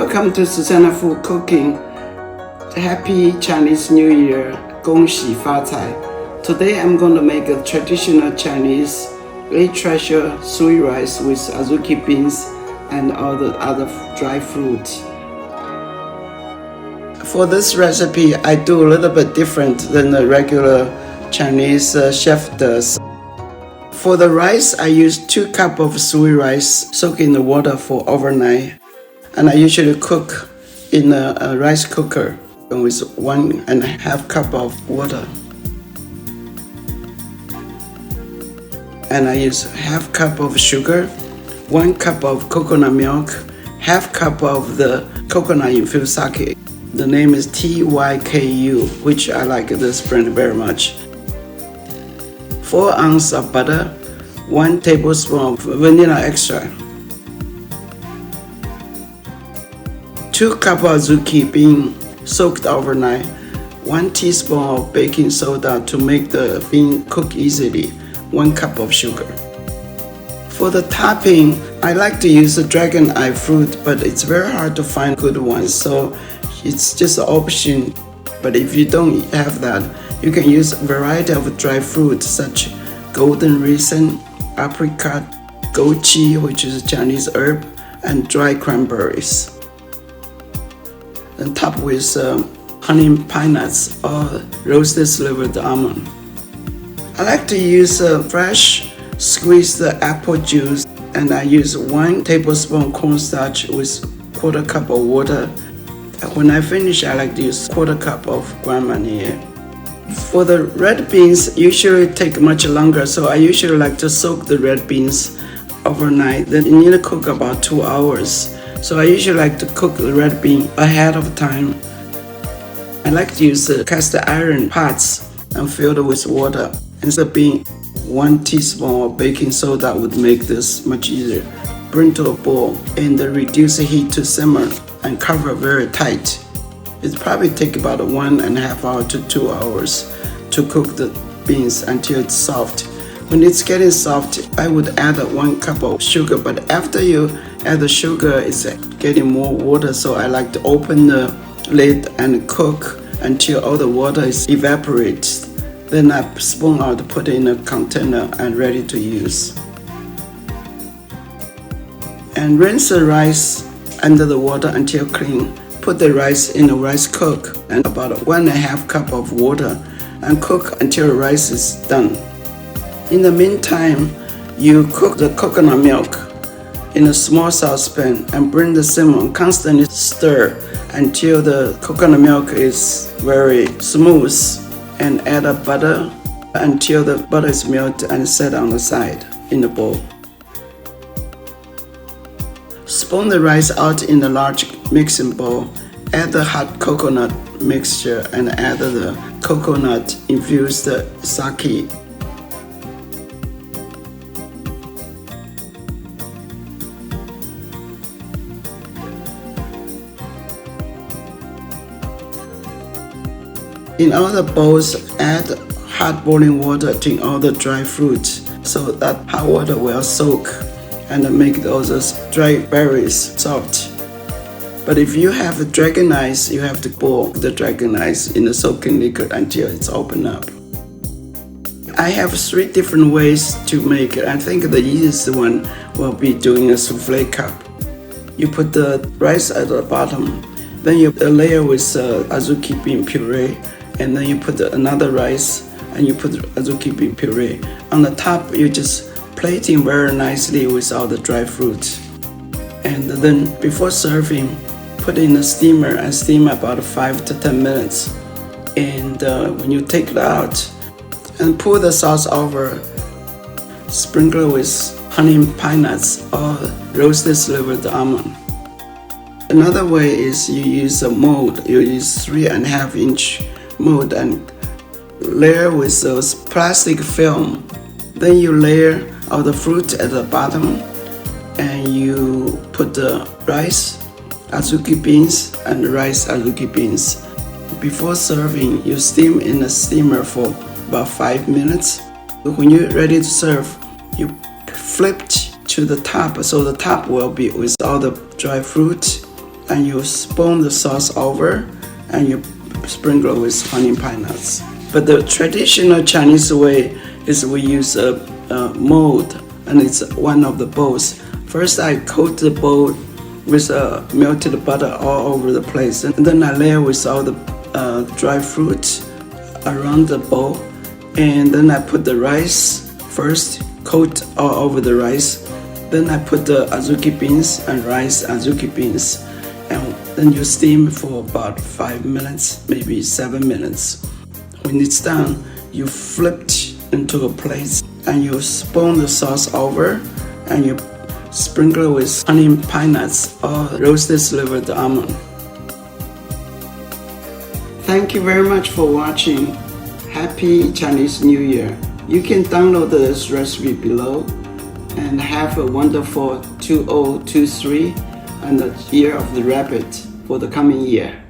Welcome to Susanna Food Cooking. Happy Chinese New Year, 恭喜发财. Today I'm going to make a traditional Chinese great treasure sweet rice with Azuki beans and all the other dry fruit. For this recipe, I do a little bit different than the regular Chinese chef does. For the rice, I use 2 cups of sweet rice soaked in the water for overnight. And I usually cook in a rice cooker with 1.5 cups of water. And I use 1/2 cup of sugar, 1 cup of coconut milk, 1/2 cup of the coconut infused sake. The name is TYKU, which I like this brand very much. 4 ounces of butter, 1 tablespoon of vanilla extract, 2 cups of Azuki bean soaked overnight, 1 teaspoon of baking soda to make the bean cook easily, 1 cup of sugar. For the topping, I like to use the dragon eye fruit, but it's very hard to find good ones, so it's just an option. But if you don't have that, you can use a variety of dry fruits such golden raisin, apricot, goji, which is a Chinese herb, and dry cranberries. And top with honey pine nuts or roasted slivered almond. I like to use fresh squeezed apple juice, and I use 1 tablespoon cornstarch with 1/4 cup of water. When I finish, I like to use 1/4 cup of ground manioc. For the red beans, usually take much longer, so I usually like to soak the red beans overnight. Then you need to cook about 2 hours. So I usually like to cook the red bean ahead of time. I like to use the cast iron pots and fill it with water. Instead of being 1 teaspoon of baking soda would make this much easier. Bring to a boil and reduce the heat to simmer and cover very tight. It probably take about 1.5 hours to 2 hours to cook the beans until it's soft. When it's getting soft, I would add 1 cup of sugar, but after you add the sugar, it's getting more water, so I like to open the lid and cook until all the water is evaporated. Then I spoon out, put it in a container and ready to use. And rinse the rice under the water until clean. Put the rice in a rice cook and about 1.5 cup of water and cook until the rice is done. In the meantime, you cook the coconut milk in a small saucepan and bring the simmer and constantly stir until the coconut milk is very smooth, and add a butter until the butter is melted and set on the side in the bowl. Spoon the rice out in a large mixing bowl. Add the hot coconut mixture and add the coconut infused sake. In all the bowls, add hot boiling water to all the dry fruits so that hot water will soak and make those dry berries soft. But if you have dragon eyes, you have to boil the dragon eyes in the soaking liquid until it's opened up. I have 3 different ways to make it. I think the easiest one will be doing a souffle cup. You put the rice at the bottom, then you layer with Azuki bean puree, and then you put another rice and you put Azuki bean puree. On the top, you just plating very nicely with all the dry fruits. And then before serving, put in a steamer and steam about 5 to 10 minutes. And when you take it out and pour the sauce over, sprinkle with honey pine nuts or roasted slivered almond. Another way is you use a mold. You use 3.5 inch mold and layer with those plastic film. Then you layer all the fruit at the bottom and you put the rice, Azuki beans, and rice Azuki beans. Before serving, you steam in a steamer for about 5 minutes. When you're ready to serve, you flip to the top, so the top will be with all the dry fruit and you spoon the sauce over and you sprinkle with honey pine nuts. But the traditional Chinese way is we use a mold, and it's one of the bowls. First I coat the bowl with melted butter all over the place, and then I layer with all the dry fruit around the bowl, and then I put the rice first, coat all over the rice. Then I put the Azuki beans and rice Azuki beans, and then you steam for about 5 minutes, maybe 7 minutes. When it's done, you flip it into a plate and you spoon the sauce over and you sprinkle with honey pine nuts or roasted slivered almond. Thank you very much for watching. Happy Chinese New Year. You can download this recipe below and have a wonderful 2023 and the year of the rabbit for the coming year.